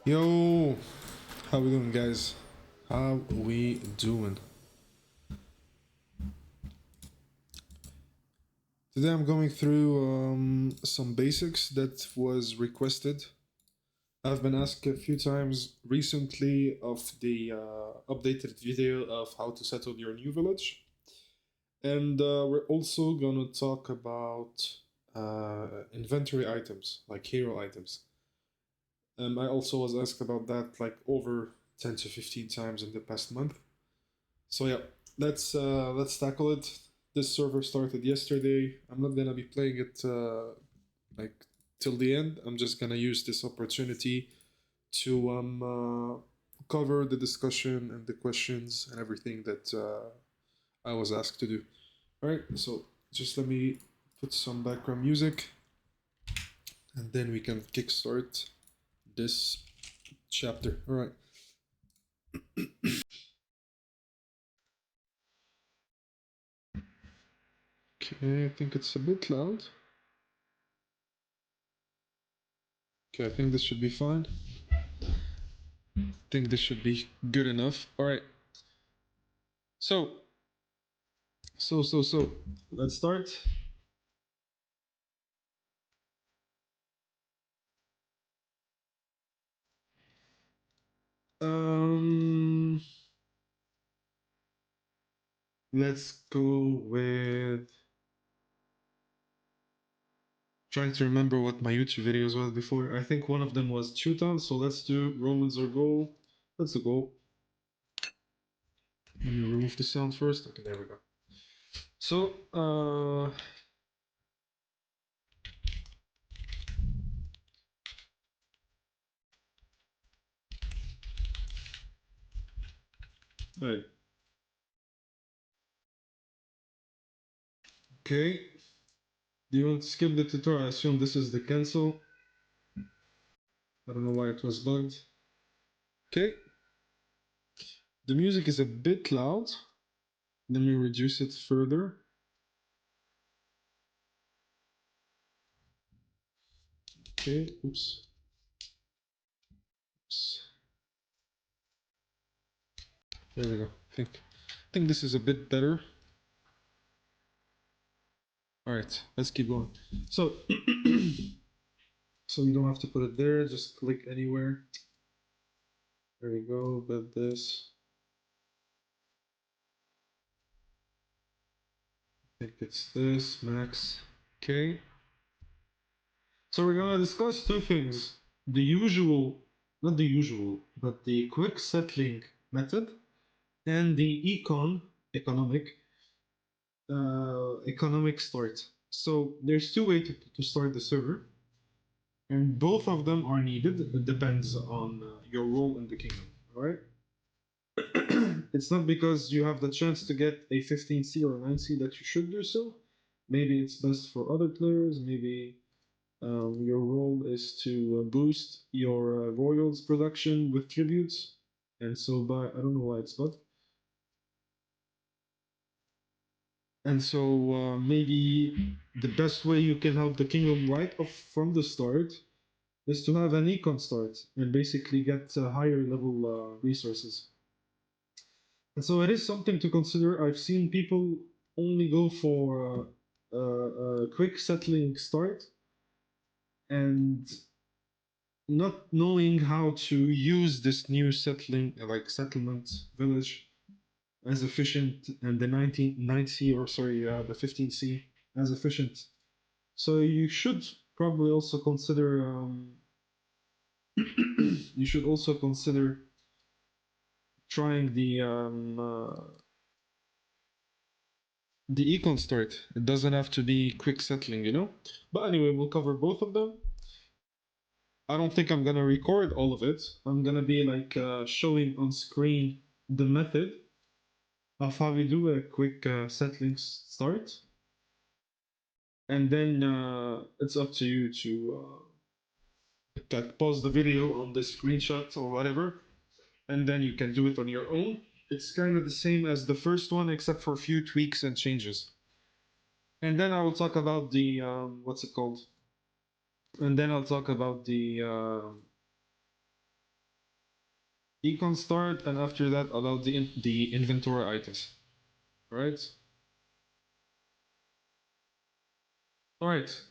Yo, how we doing, guys? How we doing? Today I'm going through some basics that was requested. I've been asked a few times recently of the updated video of how to settle your new village, and we're also gonna talk about inventory items like hero items. I also was asked about that like over 10 to 15 times in the past month. So yeah, let's tackle it. This server started yesterday. I'm not gonna be playing it like till the end. I'm just gonna use this opportunity to cover the discussion and the questions and everything that I was asked to do. All right, so just let me put some background music, and then we can kickstart this chapter. All right. Okay, I think it's a bit loud. Okay, I think this should be fine. I think this should be good enough. All right. So, so, let's start. Um, let's go with trying to remember what my YouTube videos was before. I think one of them was shootout, so let's do Romans or goal. Let's go. Let me remove the sound first. Okay, there we go. So, right. Okay. Do you want to skip the tutorial? I assume this is the cancel. I don't know why it was bugged. Okay. The music is a bit loud. Let me reduce it further. Okay, oops. Oops. There we go. I think this is a bit better. All right, let's keep going. So, so you don't have to put it there. Just click anywhere. There we go. Build this. I think it's this max. Okay. So we're gonna discuss two things: the usual, not the usual, but the quick settling method, and the economic start. So there's two ways to start the server, and both of them are needed. It depends on your role in the kingdom. All right. It's not because you have the chance to get a 15C or a 9C that you should do so. Maybe it's best for other players. Maybe your role is to boost your royals production with tributes, and so by I don't know why it's not. And so maybe the best way you can help the kingdom right off from the start is to have an econ start and basically get higher level resources. And so it is something to consider. I've seen people only go for a quick settling start and not knowing how to use this new settlement village as efficient, and the 1990 or sorry the 15C as efficient. So you should probably also consider you should also consider trying the econ start. It doesn't have to be quick settling, you know. But anyway, we'll cover both of them. I don't think I'm gonna record all of it. I'm gonna be like showing on screen the method of how we do a quick settling start, and then it's up to you to like pause the video on the screenshot or whatever, and then you can do it on your own. It's kind of the same as the first one, except for a few tweaks and changes. And then I will talk about the what's it called? And then I'll talk about the econ start, and after that about the inventory items. All right. All right.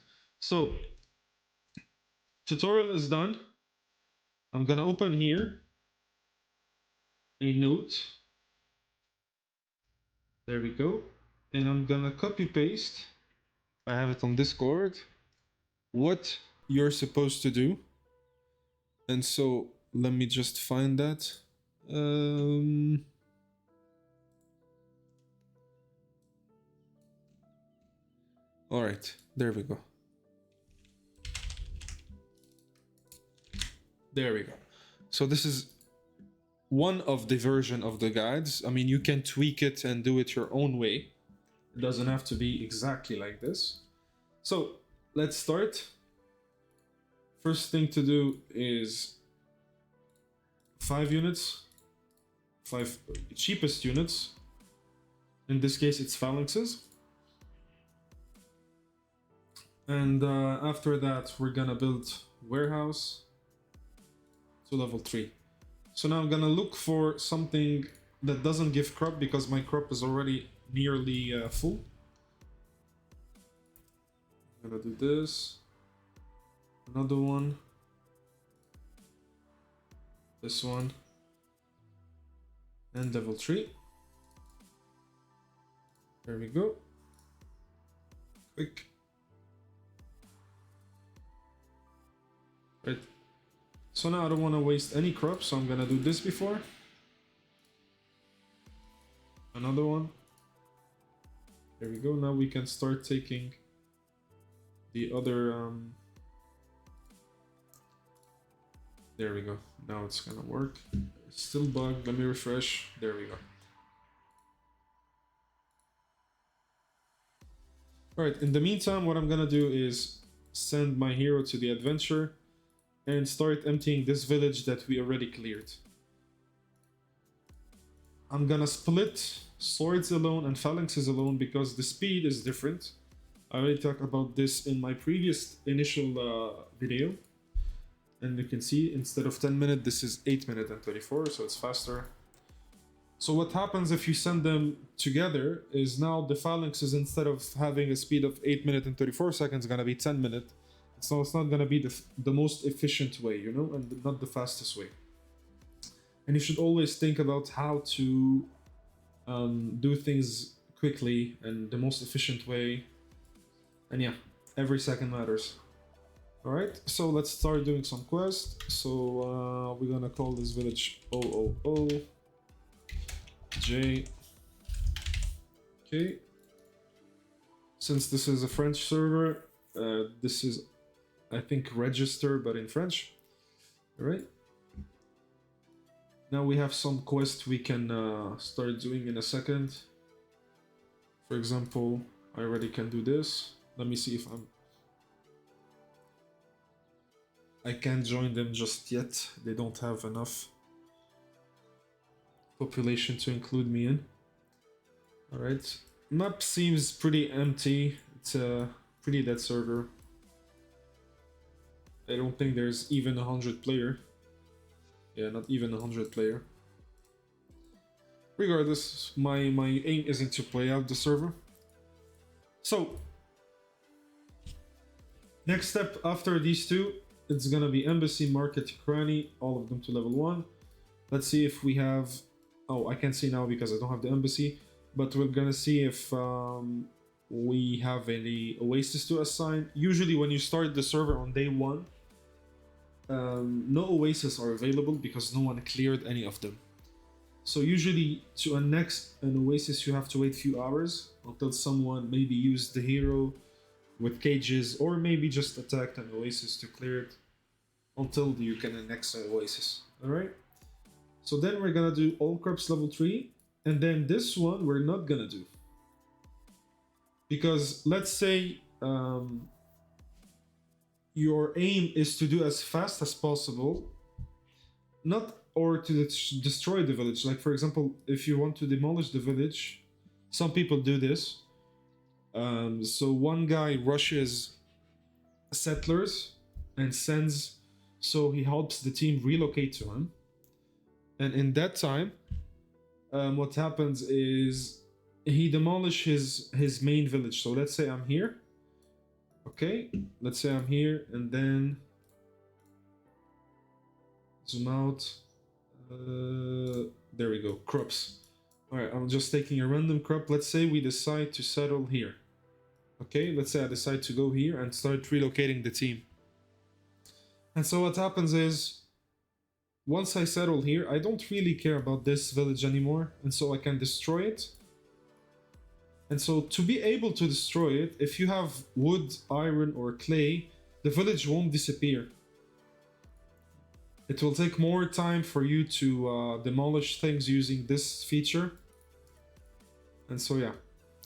So tutorial is done. I'm gonna open here a note. There we go. And I'm gonna copy paste. I have it on Discord. What you're supposed to do. And so let me just find that. All right, there we go. There we go. So this is one of the version of the guides. I mean, you can tweak it and do it your own way. It doesn't have to be exactly like this. So let's start. First thing to do is 5 units, 5 cheapest units. In this case, it's phalanxes. And after that, we're gonna build warehouse to level 3. So now I'm gonna look for something that doesn't give crop because my crop is already nearly full. I'm gonna do this. Another one. This one. And level 3. There we go. Quick. Right. So now I don't want to waste any crops, so I'm gonna do this before. Another one. There we go. Now we can start taking the other. There we go. Now it's gonna work. It's still bugged. Let me refresh. There we go. Alright, in the meantime, what I'm gonna do is send my hero to the adventure and start emptying this village that we already cleared. I'm gonna split swords alone and phalanxes alone because the speed is different. I already talked about this in my previous initial video. And you can see instead of 10 minutes, this is 8 minutes and 34, so it's faster. So what happens if you send them together is now the phalanxes, instead of having a speed of 8 minutes and 34 seconds, gonna be 10 minutes. So it's not gonna be the most efficient way, you know, and not the fastest way. And you should always think about how to do things quickly and the most efficient way. And yeah, every second matters. Alright, so let's start doing some quests. So we're gonna call this village 000 J. Okay. Since this is a French server, this is, I think, register, but in French. Alright. Now we have some quests we can start doing in a second. For example, I already can do this. Let me see if I can't join them just yet. They don't have enough population to include me in. Alright. Map seems pretty empty. It's a pretty dead server. I don't think there's even 100 player. Yeah, not even 100 player. Regardless, my aim isn't to play out the server. So, next step after these two, it's gonna be Embassy, Market, Cranny, all of them to level 1. Let's see if we have... Oh, I can't see now because I don't have the Embassy. But we're gonna see if we have any Oasis to assign. Usually when you start the server on day 1, no Oasis are available because no one cleared any of them. So usually to annex an Oasis you have to wait a few hours until someone maybe used the hero with cages, or maybe just attacked an Oasis to clear it until you can annex an Oasis. Alright? So then we're gonna do all crops level 3, and then this one we're not gonna do. Because let's say your aim is to do as fast as possible, not or to destroy the village. Like for example, if you want to demolish the village, some people do this. So one guy rushes settlers and sends, so he helps the team relocate to him. And in that time, what happens is he demolishes his main village. So let's say I'm here. Okay, let's say I'm here, and then zoom out. There we go, crops. All right, I'm just taking a random crop. Let's say we decide to settle here. Okay, let's say I decide to go here and start relocating the team. And so what happens is, once I settle here, I don't really care about this village anymore, and so I can destroy it. And so to be able to destroy it, if you have wood, iron, or clay, the village won't disappear. It will take more time for you to demolish things using this feature. And so yeah,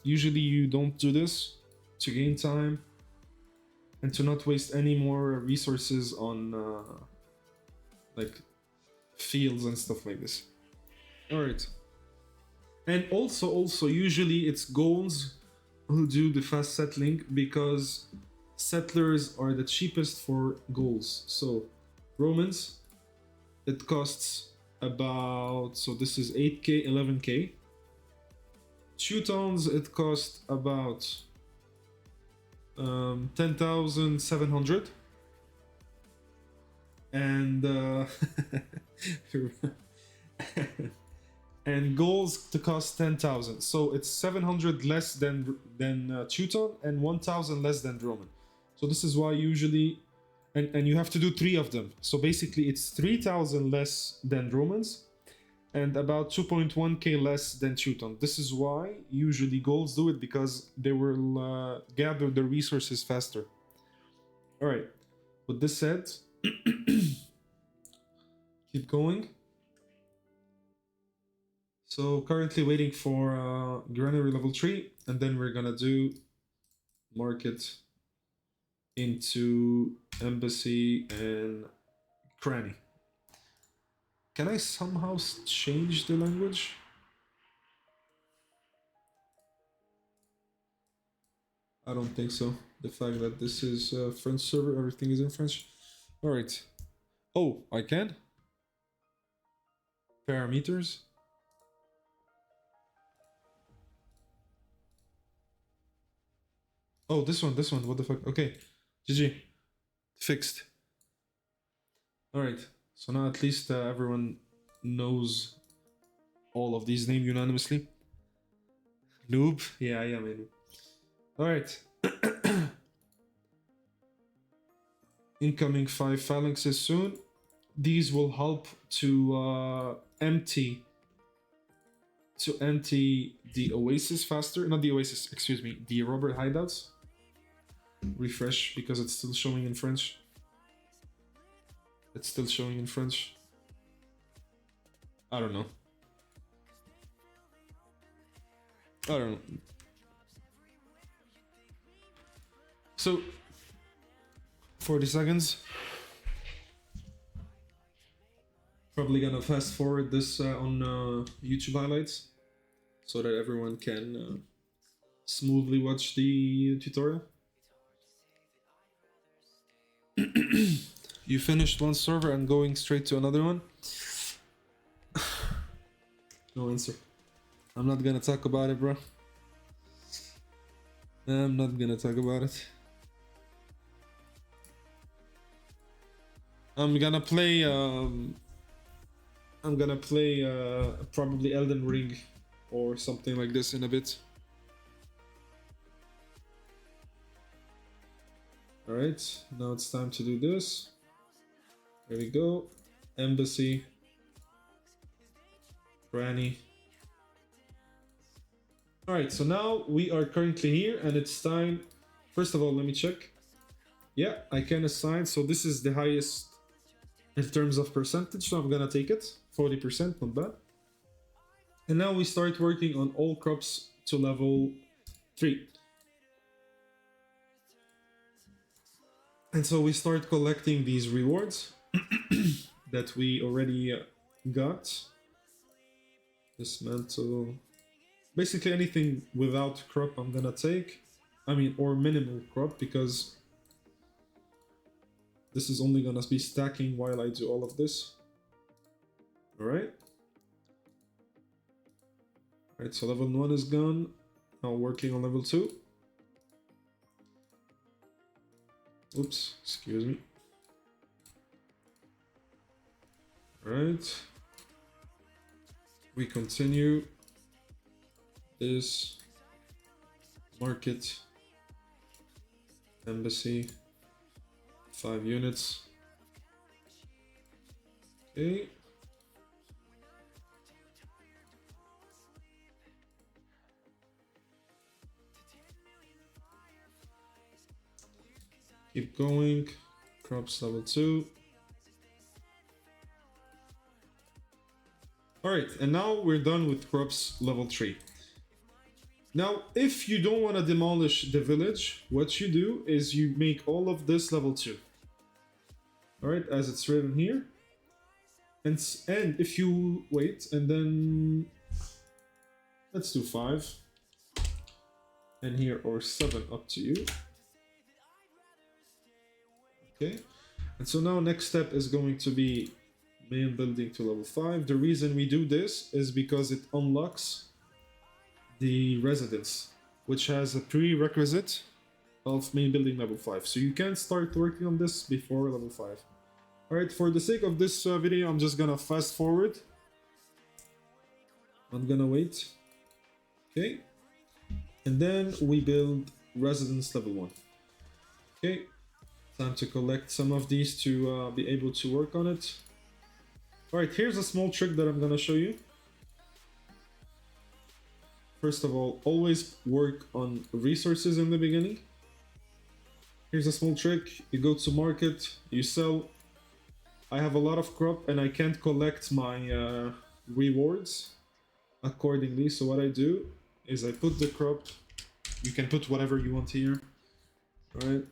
usually you don't do this to gain time and to not waste any more resources on like fields and stuff like this. All right. And also usually it's goals who do the fast settling, because settlers are the cheapest for goals. So Romans, it costs about, so this is 8k, 11k. Teutons, it costs about 10,700. And and goals to cost 10,000. So it's 700 less than Teuton and 1,000 less than Roman. So this is why usually, and you have to do 3 of them. So basically it's 3,000 less than Romans and about 2.1k less than Teuton. This is why usually goals do it, because they will gather the resources faster. All right, with this said, keep going. So currently waiting for granary level 3, and then we're gonna do market into embassy and cranny. Can I somehow change the language? I don't think so. The fact that this is a French server, everything is in French. All right. Oh, I can? Parameters? Oh, this one, what the fuck? Okay, GG. Fixed. Alright, so now at least everyone knows all of these names unanimously. Noob? Yeah, I am a noob. Alright. Incoming 5 phalanxes soon. These will help to empty the oasis faster. Not the oasis, excuse me, the robber hideouts. Refresh, because it's still showing in French. It's still showing in French. I don't know. I don't know. So, 40 seconds. Probably gonna fast forward this on YouTube highlights, so that everyone can smoothly watch the tutorial. You finished one server and going straight to another one? No answer. I'm not gonna talk about it, bro. I'm not gonna talk about it. I'm gonna play probably Elden Ring or something like this in a bit. Alright, now it's time to do this. There we go. Embassy. Granny. Alright, so now we are currently here and it's time. First of all, let me check. Yeah, I can assign. So this is the highest in terms of percentage, so I'm gonna take it. 40%, not bad. And now we start working on all crops to level 3. And so we start collecting these rewards that we already got. Dismantle. Basically anything without crop I'm gonna take. I mean, or minimal crop, because This is only gonna be stacking while I do all of this. All right. All right, so level 1 is gone. Now working on level 2. Oops, excuse me. All right. We continue this market embassy 5 units. Okay. Keep going. Crops level 2. Alright, and now we're done with crops level 3. Now, if you don't want to demolish the village, what you do is you make all of this level 2. Alright, as it's written here. And if you wait, and then let's do 5. And here, or 7, up to you. Okay, and so now next step is going to be main building to level 5. The reason we do this is because it unlocks the residence, which has a prerequisite of main building level 5. So you can start working on this before level 5. Alright, for the sake of this video, I'm just gonna fast forward. I'm gonna wait. Okay, and then we build residence level 1. Okay. Time to collect some of these to be able to work on it. Alright, here's a small trick that I'm gonna show you. First of all, always work on resources in the beginning. Here's a small trick. You go to market, you sell. I have a lot of crop and I can't collect my rewards accordingly. So what I do is I put the crop. You can put whatever you want here. Alright.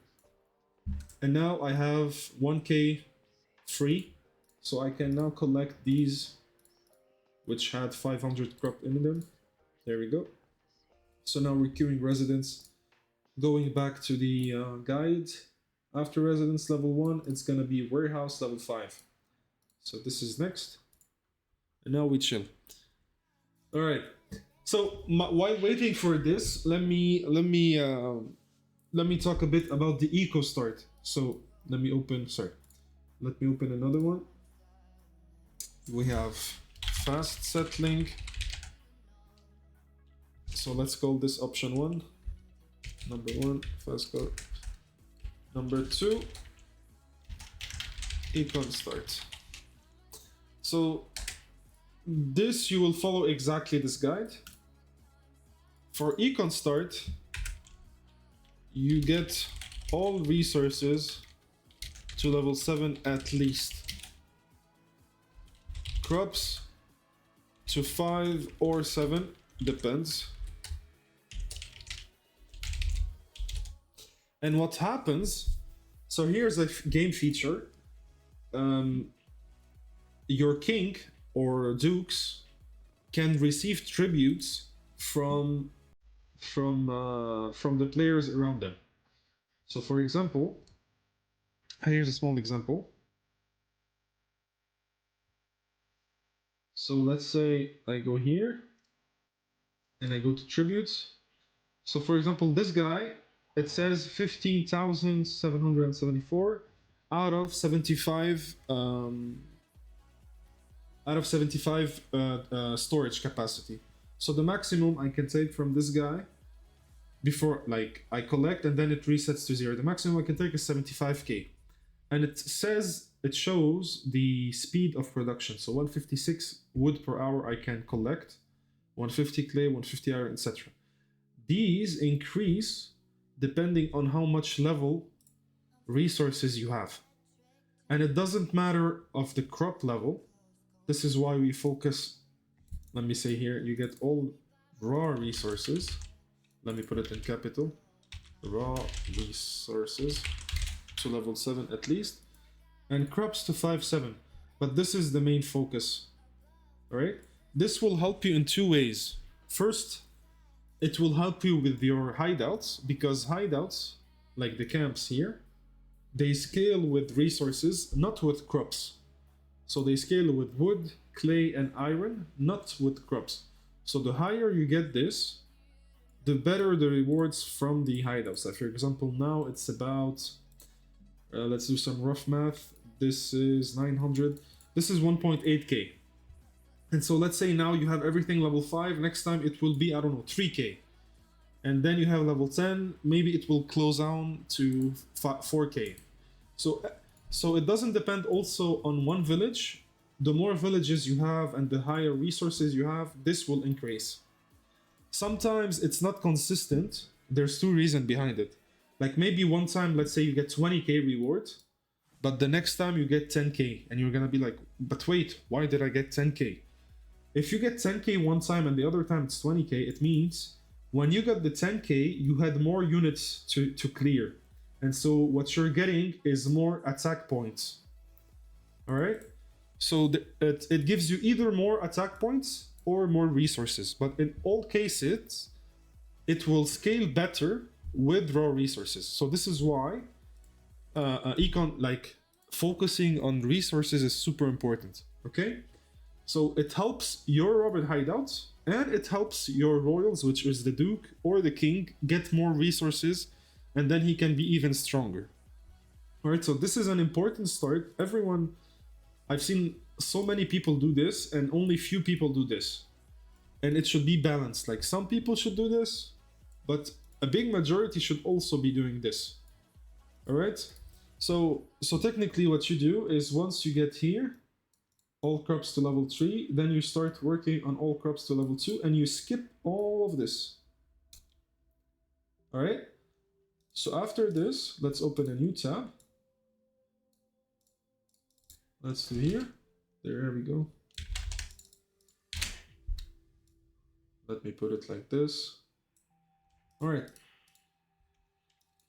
And now I have 1k free, so I can now collect these, which had 500 crop in them. There we go. So now we're queuing residence. Going back to the guide, after residence level 1, it's gonna be warehouse level 5. So this is next. And now we chill. All right. So while waiting for this, let me talk a bit about the eco start. So let me open another one. We have fast settling. So let's call this option 1. Number 1, fast go. Number 2, econ start. So this, you will follow exactly this guide. For econ start, you get all resources to level 7 at least. Crops to 5 or 7, depends. And what happens, so here's a game feature. Your king or dukes can receive tributes from the players around them. So for example, here's a small example. So let's say I go here and I go to tributes. So for example, this guy, it says 15,774 out of 75 storage capacity. So the maximum I can take from this guy before, like, I collect and then it resets to 0. The maximum I can take is 75k. And it shows the speed of production. So 156 wood per hour I can collect, 150 clay, 150 iron, etc. These increase depending on how much level resources you have. And it doesn't matter of the crop level. This is why we focus, let me say here, you get all raw resources. Let me put it in capital. Raw resources to level 7 at least. And crops to 5-7. But this is the main focus. Alright? This will help you in 2 ways. First, it will help you with your hideouts, because hideouts, like the camps here, they scale with resources, not with crops. So they scale with wood, clay, and iron, not with crops. So the higher you get this, the better the rewards from the hideouts. Like for example, now it's about, let's do some rough math. This is 900. This is 1.8k. And so let's say now you have everything level 5. Next time it will be, I don't know, 3k. And then you have level 10. Maybe it will close down to 4k. So it doesn't depend also on one village. The more villages you have and the higher resources you have, this will increase. Sometimes it's not consistent. There's two reasons behind it. Like maybe one time, let's say you get 20k reward, but the next time you get 10k, and you're gonna be like, but wait, why did I get 10k? If you get 10k one time and the other time it's 20k, it means when you got the 10k, you had more units to clear. And so what you're getting is more attack points. All right? So it gives you either more attack points or more resources. But in all cases, it will scale better with raw resources. So this is why like focusing on resources is super important. Okay? So it helps your Robin hideouts, and it helps your royals, which is the Duke or the King, get more resources, and then he can be even stronger. All right, so this is an important start. Everyone, I've seen so many people do this, and only few people do this. And it should be balanced. Like some people should do this, but a big majority should also be doing this. All right, so technically what you do is once you get here, all crops to level 3, then you start working on all crops to level 2, and you skip all of this. All right. So after this, let's open a new tab. Let's do here. There we go. Let me put it like this. All right.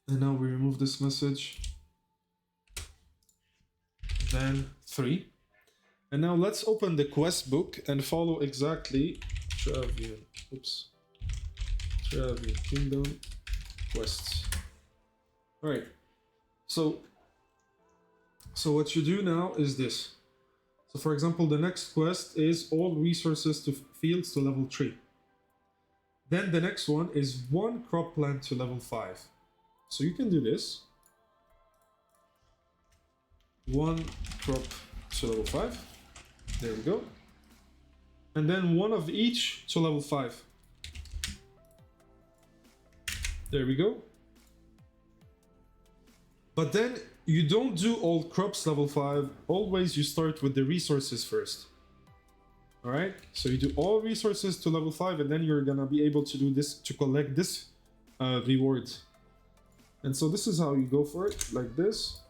And now we remove this message. Then 3. And now let's open the quest book and follow exactly Travian Kingdom quests. All right. So what you do now is this. So for example, the next quest is all resources to fields to level 3. Then the next one is 1 crop plant to level 5. So you can do this. 1 crop to level 5. There we go. And then 1 of each to level 5. There we go. But then you don't do all crops level 5. Always you start with the resources first. All right. So you do all resources to level 5, and then you're gonna be able to do this to collect this reward. And so this is how you go for it, like this.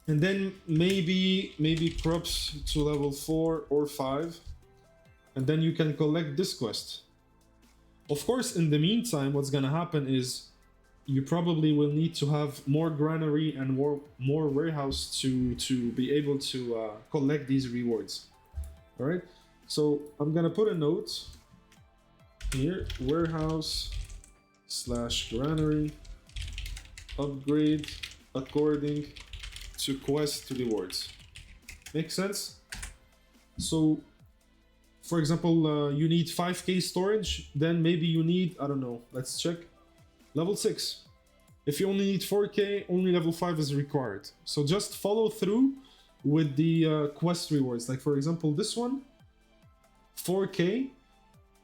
And then maybe crops to level 4 or 5. And then you can collect this quest. Of course, in the meantime, what's gonna happen is you probably will need to have more granary and more warehouse to be able to collect these rewards. All right. So I'm gonna put a note here: warehouse / granary upgrade according to quest rewards. Make sense? So for example, you need 5k storage, then maybe you need, I don't know, let's check, level 6. If you only need 4k, only level 5 is required. So just follow through with the quest rewards. Like for example, this one, 4k,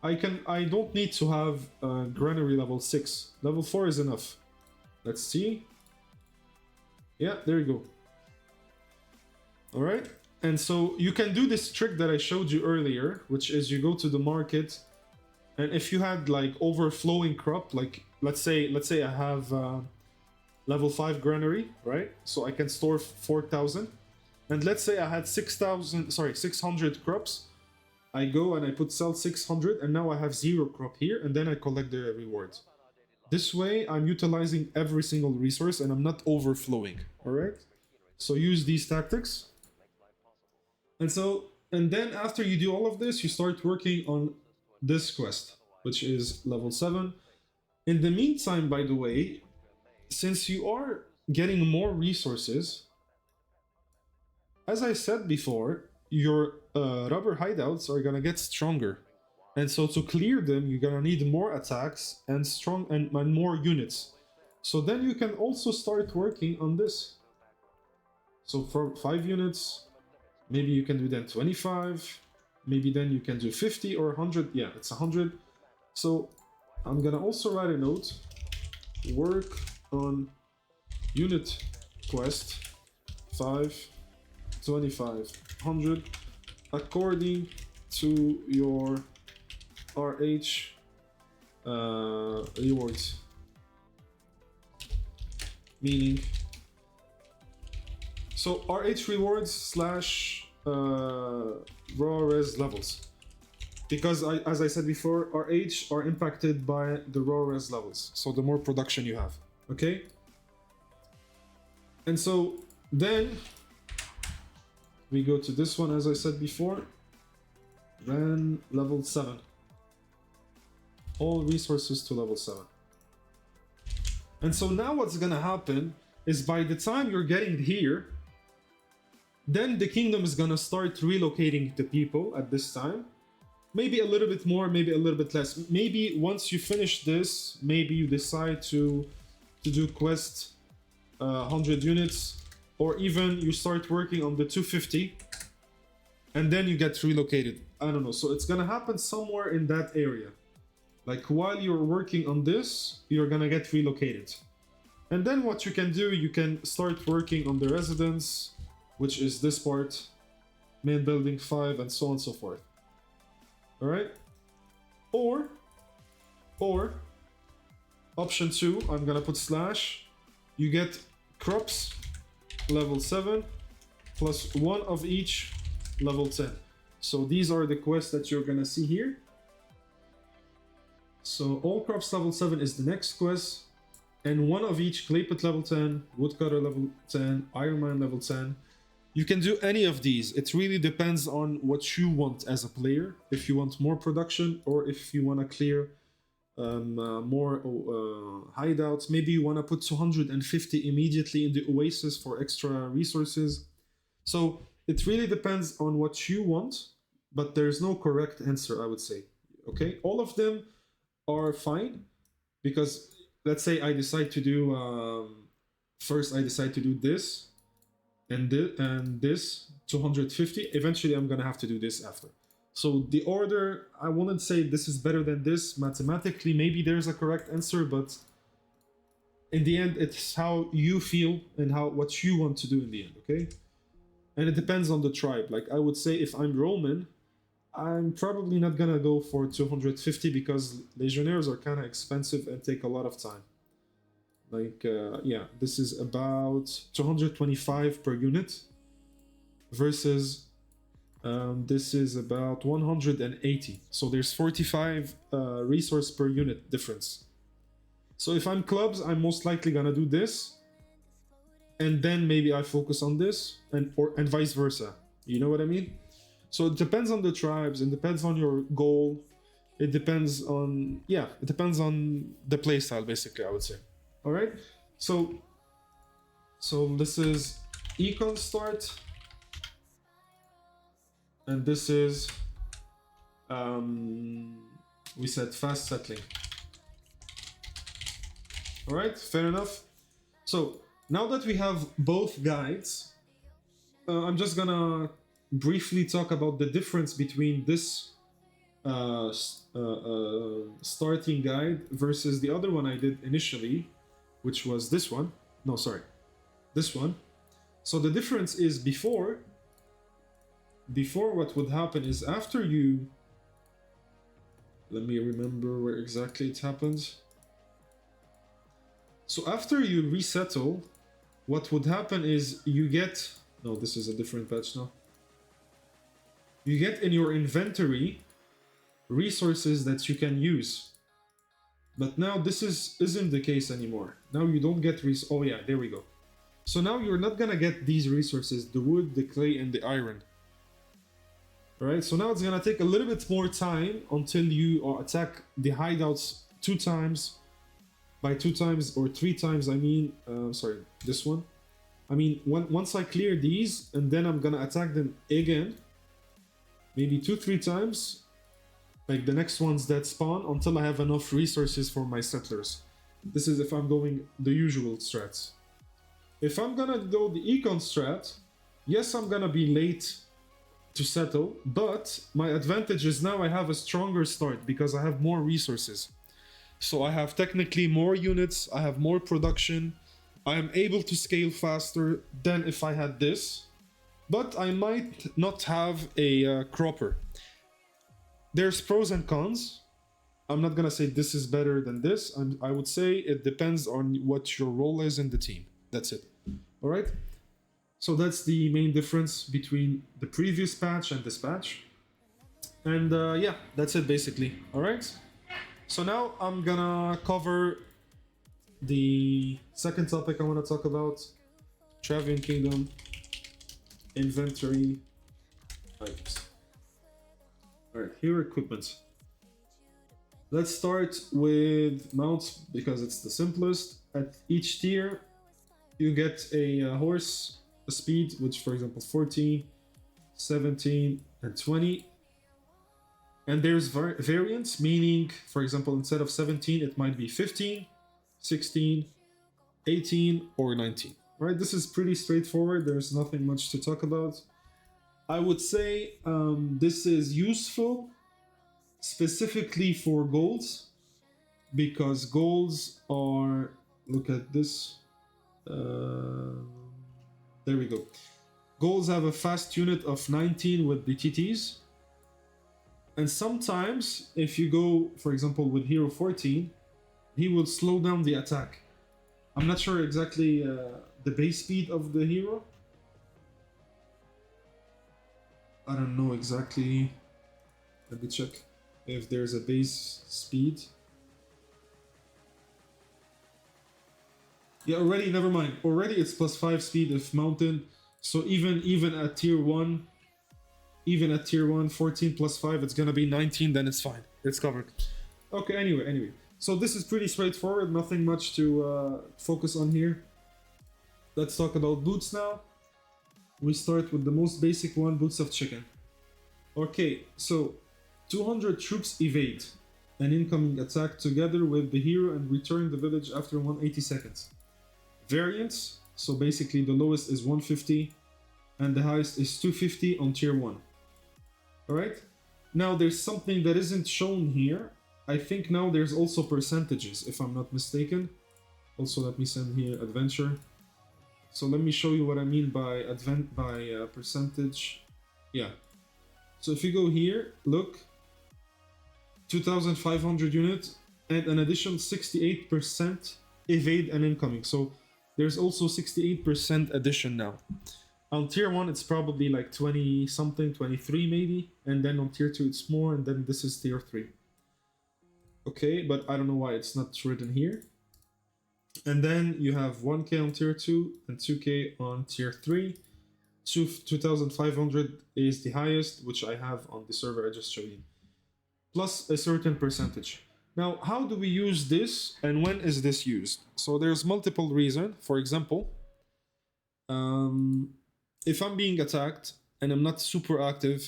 I don't need to have granary level 6. Level 4 is enough. Let's see. Yeah, there you go. All right. And so you can do this trick that I showed you earlier, which is you go to the market, and if you had like overflowing crop, like let's say I have level 5 granary, right? So I can store 4,000. And let's say I had 600 crops. I go and I put sell 600, and now I have 0 crop here, and then I collect the rewards. This way I'm utilizing every single resource and I'm not overflowing. All right. So use these tactics. And then after you do all of this, you start working on this quest, which is level 7. In the meantime, by the way, since you are getting more resources, as I said before, your rubber hideouts are gonna get stronger. And so to clear them, you're gonna need more attacks and strong and more units. So then you can also start working on this. So for 5 units, maybe you can do then 25, maybe then you can do 50 or 100. Yeah, it's 100. So I'm gonna also write a note, work on unit quest 5, 25, 100 according to your RH rewards. Meaning, so RH rewards slash raw res levels. Because as I said before, RH are impacted by the raw res levels. So the more production you have, okay? And so then we go to this one, as I said before, ran level 7. All resources to level 7. And so now what's gonna happen is by the time you're getting here, then the kingdom is gonna start relocating the people at this time. Maybe a little bit more, maybe a little bit less. Maybe once you finish this, maybe you decide to do quest 100 units, or even you start working on the 250 and then you get relocated. I don't know. So it's gonna happen somewhere in that area. Like while you're working on this, you're gonna get relocated. And then what you can do, you can start working on the residence, which is this part, main building 5, and so on and so forth. All right? Or option 2, I'm gonna put slash, you get crops level 7 plus 1 of each level 10. So these are the quests that you're gonna see here. So all crops level 7 is the next quest, and 1 of each clay pit level 10, woodcutter level 10, iron mine level 10. You can do any of these. It really depends on what you want as a player. If you want more production, or if you want to clear more hideouts. Maybe you want to put 250 immediately in the oasis for extra resources. So it really depends on what you want, but there's no correct answer, I would say. Okay, all of them are fine, because let's say I decide to do first I decide to do this and this 250. Eventually I'm gonna have to do this after. So the order, I wouldn't say this is better than this. Mathematically, maybe there's a correct answer, but in the end, it's how you feel and what you want to do in the end, okay? And it depends on the tribe. Like I would say, if I'm Roman, I'm probably not gonna go for 250 because legionnaires are kind of expensive and take a lot of time. Like, yeah, this is about 225 per unit versus this is about 180. So there's 45 resource per unit difference. So if I'm clubs, I'm most likely gonna do this, and then maybe I focus on this, and vice versa. You know what I mean? So it depends on the tribes, it depends on your goal, it depends on, yeah, it depends on the playstyle, basically, I would say. All right, so this is econ start, and this is we said fast settling. All right, fair enough. So now that we have both guides, I'm just gonna briefly talk about the difference between this starting guide versus the other one I did initially, which was this one. No, sorry, this one. So the difference is before what would happen is after you, let me remember where exactly it happens. So after you resettle, what would happen is you get, no, this is a different patch now. You get in your inventory resources that you can use. But now this isn't the case anymore. Now you don't get oh yeah, there we go. So now you're not gonna get these resources, the wood, the clay, and the iron. Alright, so now it's gonna take a little bit more time until you attack the hideouts 2 times. By 2 times or 3 times, I mean, sorry, this one. I mean, once I clear these, and then I'm gonna attack them again, maybe 2-3 times, like the next ones that spawn, until I have enough resources for my settlers. This is if I'm going the usual strats. If I'm gonna go the econ strat, yes, I'm gonna be late to settle, but my advantage is now I have a stronger start because I have more resources. So I have technically more units, I have more production, I am able to scale faster than if I had this, but I might not have a cropper. There's pros and cons. I'm not gonna say this is better than this. I would say it depends on what your role is in the team. That's it. All right. So that's the main difference between the previous patch and this patch. And yeah, that's it basically. All right. So now I'm gonna cover the second topic I want to talk about: Travian Kingdom inventory items. All right, here are equipment. Let's start with mounts because it's the simplest. At each tier, you get a horse, a speed, which for example 14, 17, and 20. And there's variants, meaning, for example, instead of 17, it might be 15, 16, 18, or 19. Right? This is pretty straightforward. There's nothing much to talk about. I would say this is useful specifically for golds, because golds are, look at this. There we go. Golds have a fast unit of 19 with the TTs. And sometimes, if you go, for example, with Hero 14, he will slow down the attack. I'm not sure exactly the base speed of the hero. I don't know exactly. Let me check if there's a base speed. Yeah, already, never mind. Already it's +5 speed if mountain. So even at tier 1, even at tier 1, 14 plus 5, it's gonna be 19, then it's fine. It's covered. Okay, anyway. So this is pretty straightforward, nothing much to focus on here. Let's talk about boots now. We start with the most basic one, boots of chicken. Okay, so 200 troops evade an incoming attack together with the hero and return the village after 180 seconds. Variants, so basically the lowest is 150 and the highest is 250 on tier 1. Alright, now there's something that isn't shown here. I think now there's also percentages, if I'm not mistaken. Also, let me send here adventure. So let me show you what I mean by percentage. Yeah. So if you go here, look, 2,500 units and an additional 68% evade an incoming. So there's also 68% addition now. On tier 1, it's probably like 20 something, 23 maybe. And then on tier 2, it's more. And then this is tier 3. Okay, but I don't know why it's not written here. And then you have 1k on tier 2 and 2k on tier 3. 2,500 is the highest, which I have on the server I just showed you. Plus a certain percentage. Now, how do we use this and when is this used? So there's multiple reasons. For example, if I'm being attacked and I'm not super active,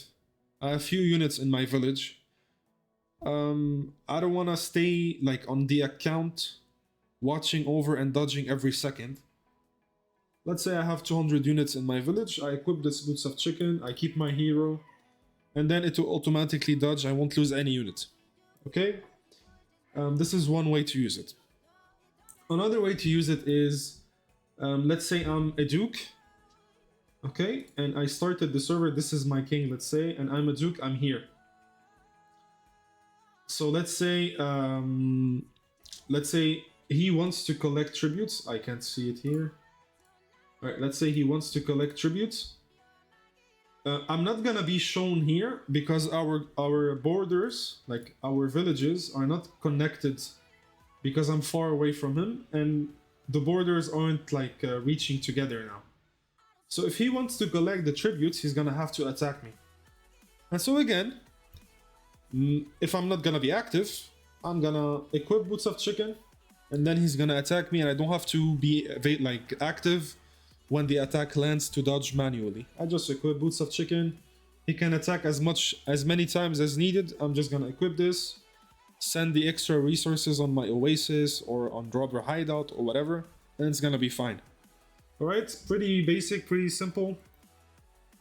I have few units in my village. I don't want to stay like on the account watching over and dodging every second. Let's say I have 200 units in my village, I equip this boots of chicken, I keep my hero, and then it will automatically dodge, I won't lose any unit. Okay? This is one way to use it. Another way to use it is, let's say I'm a duke, okay? And I started the server, this is my king, let's say, and I'm a duke, I'm here. So let's say he wants to collect tributes. I can't see it here. All right, let's say he wants to collect tributes. I'm not gonna be shown here because our borders, like our villages, are not connected because I'm far away from him, and the borders aren't like reaching together now. So if he wants to collect the tributes, he's gonna have to attack me. And so again, if I'm not gonna be active, I'm gonna equip boots of chicken, and then he's gonna attack me, and I don't have to be like active when the attack lands to dodge manually. I just equip Boots of Chicken. He can attack as many times as needed. I'm just gonna equip this, send the extra resources on my Oasis or on Robber Hideout or whatever, and it's gonna be fine. Alright, pretty basic, pretty simple.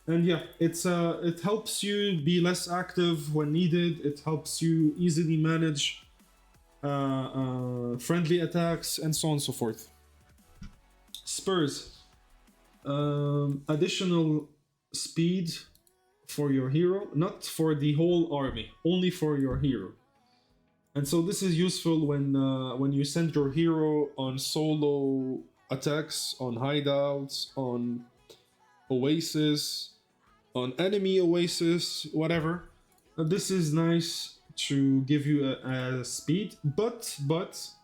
And yeah, it helps you be less active when needed. It helps you easily manage friendly attacks and so on and so forth. Spurs. Additional speed for your hero, not for the whole army, only for your hero. And so this is useful when you send your hero on solo attacks, on hideouts, on Oasis, on enemy Oasis, whatever. This is nice to give you a speed, but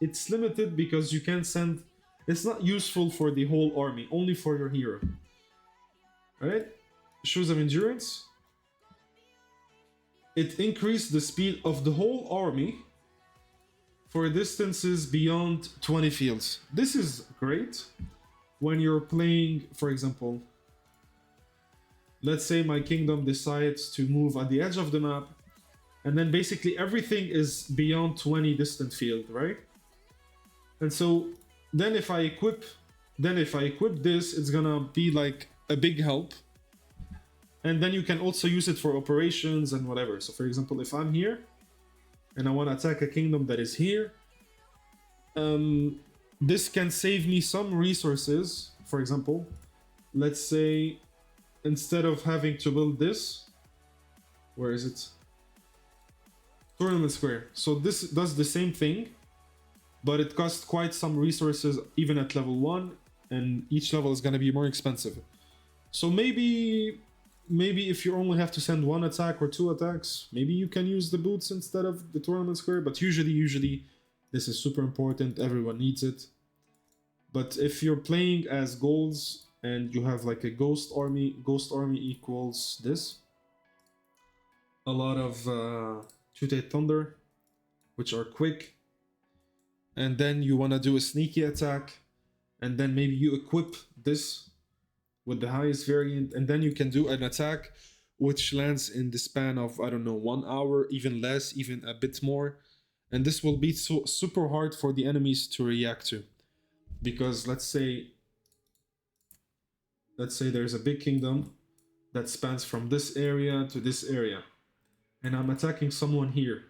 it's limited because you can send. It's not useful for the whole army, only for your hero. Alright? Shoes of Endurance. It increased the speed of the whole army for distances beyond 20 fields. This is great when you're playing, for example, let's say my kingdom decides to move at the edge of the map, and then basically everything is beyond 20 distant field, right? And so then if I equip this, it's gonna be like a big help. And then you can also use it for operations and whatever. So for example, if I'm here and I want to attack a kingdom that is here, this can save me some resources. For example, let's say instead of having to build this, where is it? Tournament Square. So this does the same thing, but it costs quite some resources even at level 1, and each level is going to be more expensive. So maybe if you only have to send 1 attack or 2 attacks, maybe you can use the boots instead of the Tournament Square, but usually this is super important, everyone needs it. But if you're playing as golds and you have like a ghost army equals this. A lot of Two-Tailed Thunder, which are quick. And then you want to do a sneaky attack, and then maybe you equip this with the highest variant, and then you can do an attack which lands in the span of, I don't know, 1 hour, even less, even a bit more. And this will be super hard for the enemies to react to. Because let's say there's a big kingdom that spans from this area to this area, and I'm attacking someone here,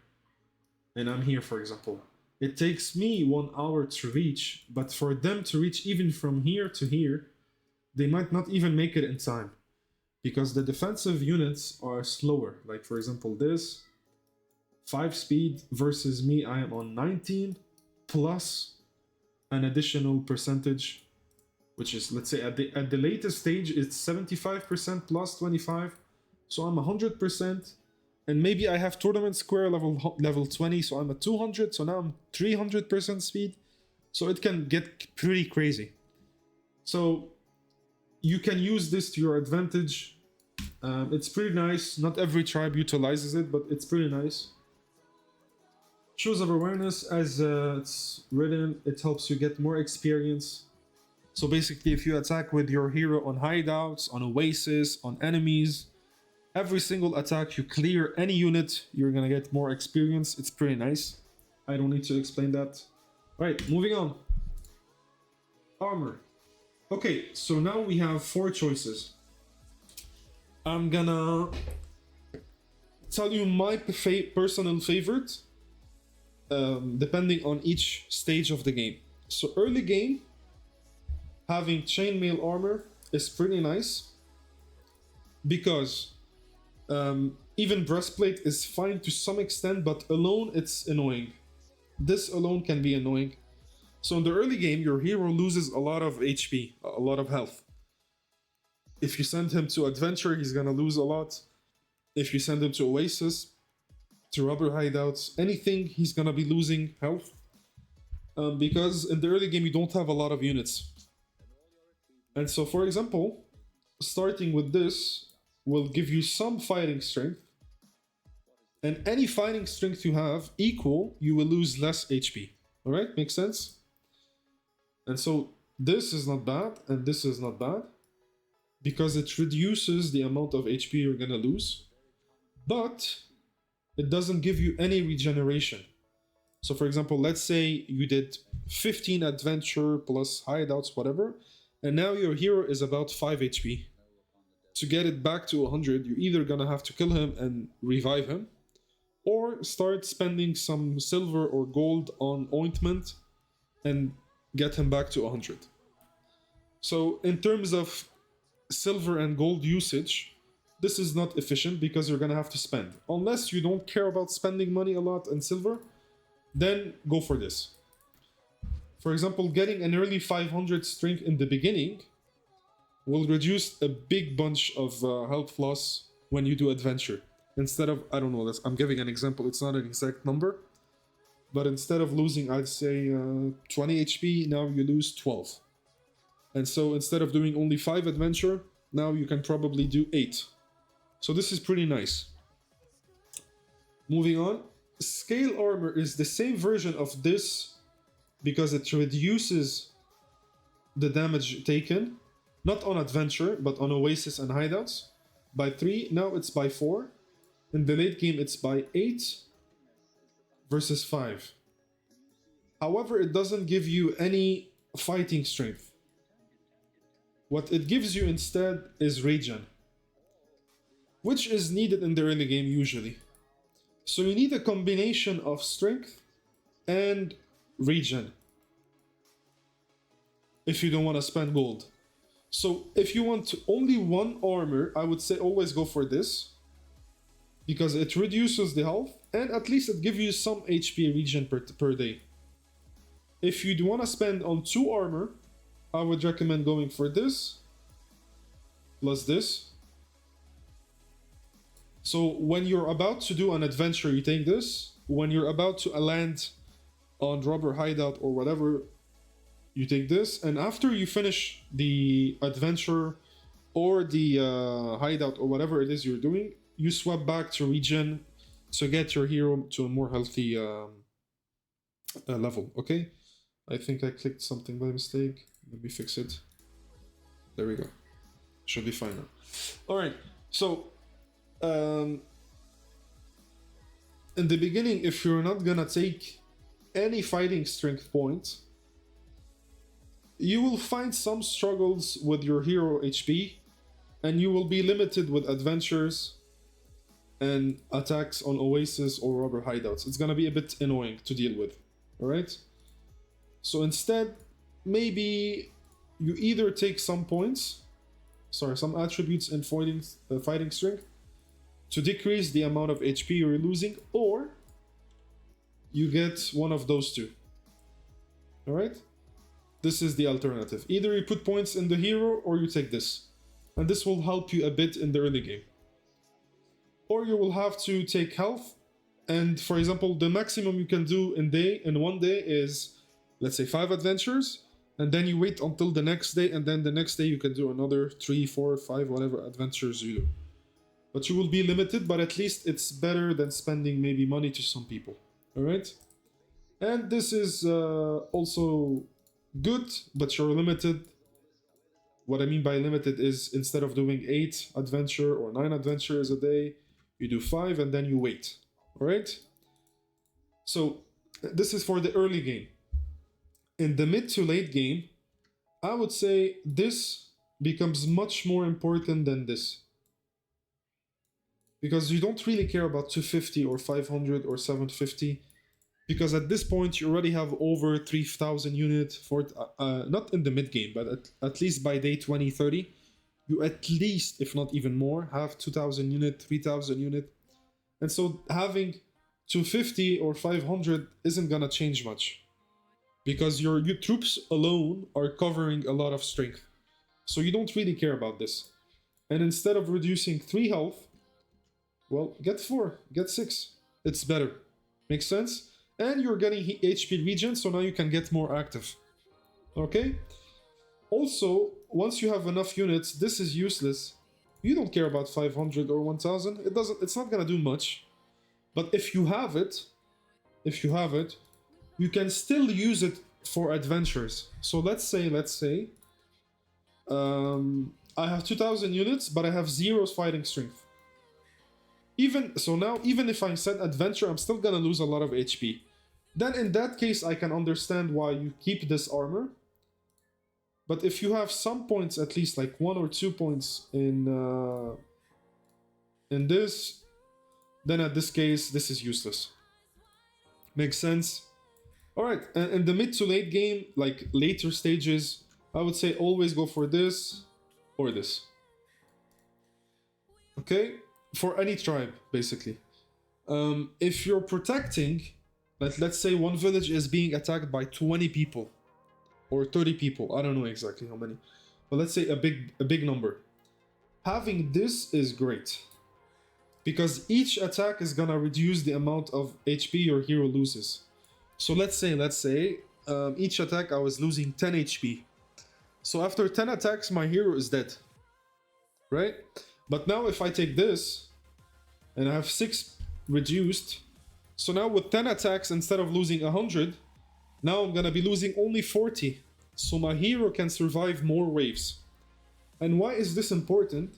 and I'm here, for example. It takes me 1 hour to reach, but for them to reach even from here to here, they might not even make it in time, because the defensive units are slower. Like for example this, 5 speed versus me, I am on 19, plus an additional percentage, which is, let's say at the latest stage, it's 75% plus 25, so I'm 100%. And maybe I have Tournament Square level 20, so I'm at 200, so now I'm 300% speed. So it can get pretty crazy. So you can use this to your advantage. It's pretty nice. Not every tribe utilizes it, but it's pretty nice. Shoes of Awareness, as it's written, it helps you get more experience. So basically, if you attack with your hero on hideouts, on Oasis, on enemies, every single attack you clear any unit, you're gonna get more experience. It's pretty nice. I don't need to explain that. Right, moving on. Armor. Okay, so now we have 4 choices. I'm gonna tell you my personal favorite, depending on each stage of the game. So early game, having chainmail armor is pretty nice, because even breastplate is fine to some extent, but alone it's annoying. This alone can be annoying. So in the early game, your hero loses a lot of HP, a lot of health. If you send him to Adventure, he's gonna lose a lot. If you send him to Oasis, to Robber Hideouts, anything, he's gonna be losing health. Because in the early game, you don't have a lot of units. And so, for example, starting with this will give you some fighting strength. And any fighting strength you have equal, you will lose less HP. Alright, makes sense? And so this is not bad, and this is not bad, because it reduces the amount of HP you're gonna lose, but it doesn't give you any regeneration. So for example, let's say you did 15 adventure plus hideouts, whatever, and now your hero is about 5 HP. To get it back to 100, you're either gonna have to kill him and revive him, or start spending some silver or gold on ointment and get him back to 100. So in terms of silver and gold usage, this is not efficient because you're gonna have to spend. Unless you don't care about spending money a lot in silver, then go for this. For example, getting an early 500 strength in the beginning will reduce a big bunch of health loss when you do adventure. Instead of, I don't know, I'm giving an example, it's not an exact number, but instead of losing, I'd say 20 HP, now you lose 12. And so instead of doing only 5 adventure, now you can probably do 8. So this is pretty nice. Moving on, scale armor is the same version of this because it reduces the damage taken, not on adventure, but on oasis and hideouts, by 3. Now it's by 4. In the late game, it's by 8 versus 5. However, it doesn't give you any fighting strength. What it gives you instead is regen, which is needed in the early game usually. So you need a combination of strength and regen if you don't want to spend gold. So if you want only one armor, I would say always go for this, because it reduces the health and at least it gives you some HP regen per day. If you do want to spend on 2 armor, I would recommend going for this plus this. So when you're about to do an adventure, you take this. When you're about to land on robber hideout or whatever, you take this. And after you finish the adventure or the hideout or whatever it is you're doing, you swap back to regen to get your hero to a more healthy level, okay? I think I clicked something by mistake. Let me fix it. There we go. Should be fine now. All right, so in the beginning, if you're not gonna take any fighting strength point, you will find some struggles with your hero HP, and you will be limited with adventures and attacks on oasis or robber hideouts. It's gonna be a bit annoying to deal with, all right? So instead, maybe you either take some attributes in fighting strength to decrease the amount of HP you're losing, or you get one of those two, all right? This is the alternative. Either you put points in the hero or you take this, and this will help you a bit in the early game. Or you will have to take health, and for example, the maximum you can do in one day is, let's say, 5 adventures, and then you wait until the next day, and then the next day you can do another 3, 4, 5, whatever adventures you do. But you will be limited, but at least it's better than spending maybe money to some people, all right? And this is also good, but you're limited. What I mean by limited is instead of doing 8 adventure or 9 adventures a day, you do 5 and then you wait, all right? So this is for the early game. In the mid to late game, I would say this becomes much more important than this, because you don't really care about 250 or 500 or 750, because at this point you already have over 3,000 units for not in the mid game, but at least by day 20, 30, you at least, if not even more, have 2,000 unit, 3,000 unit. And so having 250 or 500 isn't gonna change much, because your troops alone are covering a lot of strength. So you don't really care about this. And instead of reducing 3 health, well, get 4, get 6. It's better. Makes sense? And you're getting HP regen, so now you can get more active. Okay? Also, once you have enough units, this is useless. You don't care about 500 or 1000. It's not gonna do much. But if you have it, you can still use it for adventures. So let's say, I have 2,000 units, but I have 0 fighting strength. Even so, now even if I set adventure, I'm still gonna lose a lot of HP. Then in that case, I can understand why you keep this armor. But if you have some points, at least like 1 or 2 points in this, then at this case, this is useless. Makes sense? Alright, and in the mid to late game, like later stages, I would say always go for this or this. Okay? For any tribe, basically. If you're protecting, let's say one village is being attacked by 20 people or 30 people, I don't know exactly how many, but let's say a big number. Having this is great, because each attack is gonna reduce the amount of HP your hero loses. So let's say each attack I was losing 10 HP. So after 10 attacks, my hero is dead, right? But now if I take this, and I have 6 reduced, so now with 10 attacks, instead of losing 100, now I'm gonna be losing only 40. So my hero can survive more waves. And why is this important?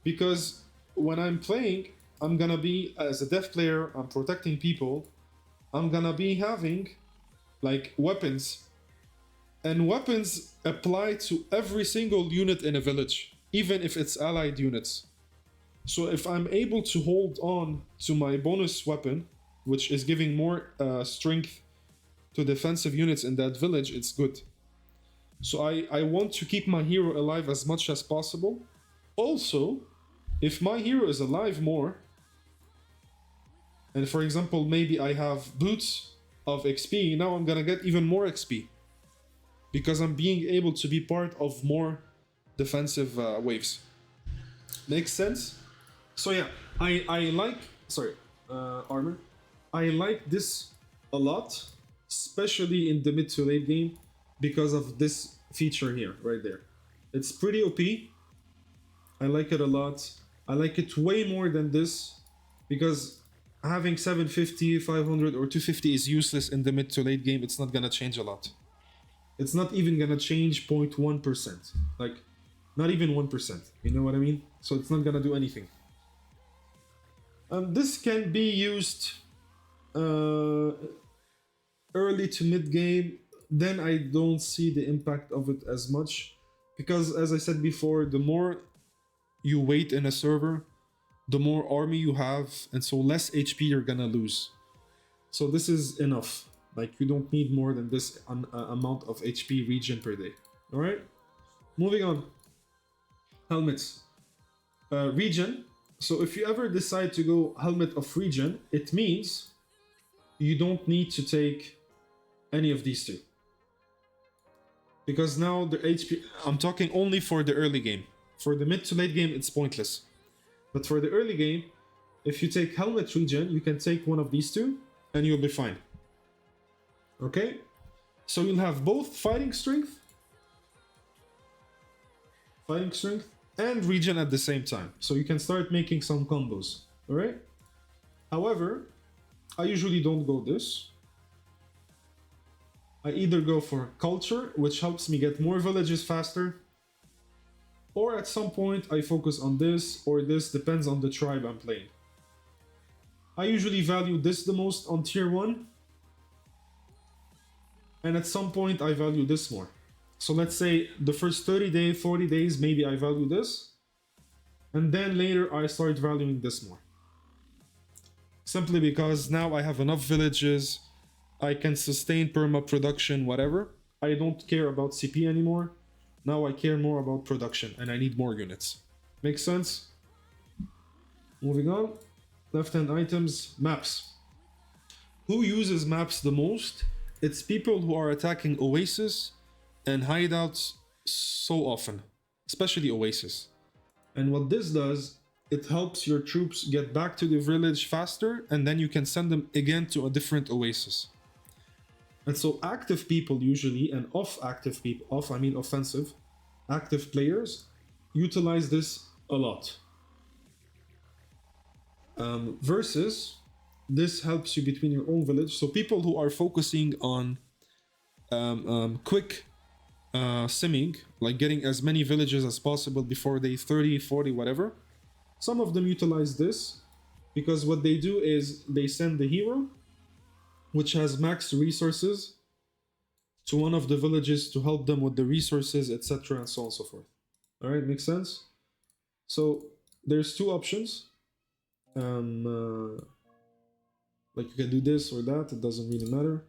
Because when I'm playing, I'm gonna be, as a dev player, I'm protecting people, I'm gonna be having like weapons. And weapons apply to every single unit in a village, even if it's allied units. So if I'm able to hold on to my bonus weapon, which is giving more strength to defensive units in that village, it's good. So I want to keep my hero alive as much as possible. Also, if my hero is alive more, and for example, maybe I have boots of XP, now I'm gonna get even more XP. Because I'm being able to be part of more defensive waves. Makes sense? So yeah, I like, armor. I like this a lot, especially in the mid to late game, because of this feature here, right there. It's pretty OP. I like it a lot. I like it way more than this, because having 750, 500, or 250 is useless in the mid to late game. It's not gonna change a lot. It's not even gonna change 0.1%. Like, not even 1%. You know what I mean? So it's not gonna do anything. This can be used early to mid game. Then I don't see the impact of it as much, because as I said before, the more you wait in a server, the more army you have, and so less HP you're gonna lose. So this is enough. Like, you don't need more than this amount of HP regen per day. All right, moving on. Helmets. Regen. So if you ever decide to go helmet of regen, it means you don't need to take any of these two. Because now the HP, I'm talking only for the early game. For the mid to late game, it's pointless. But for the early game, if you take helmet regen, you can take one of these two and you'll be fine. Okay? So you'll have both fighting strength and regen at the same time. So you can start making some combos. Alright? However, I usually don't go this. I either go for culture, which helps me get more villages faster, or at some point I focus on this or this, depends on the tribe I'm playing. I usually value this the most on tier 1, and at some point I value this more. So let's say the first 30 days, 40 days, maybe I value this, and then later I start valuing this more. Simply because now I have enough villages, I can sustain perma production, whatever. I don't care about CP anymore. Now I care more about production and I need more units. Makes sense? Moving on. Left-hand items, maps. Who uses maps the most? It's people who are attacking oasis and hideouts so often, especially oasis. And what this does, it helps your troops get back to the village faster, and then you can send them again to a different oasis. And so active people usually, and active people, I mean offensive, active players, utilize this a lot. Versus, this helps you between your own village. So people who are focusing on quick simming, like getting as many villages as possible before day 30, 40, whatever. Some of them utilize this because what they do is they send the hero, which has max resources, to one of the villages to help them with the resources, etc., and so on and so forth. All right, makes sense? So there's two options. Like you can do this or that, it doesn't really matter.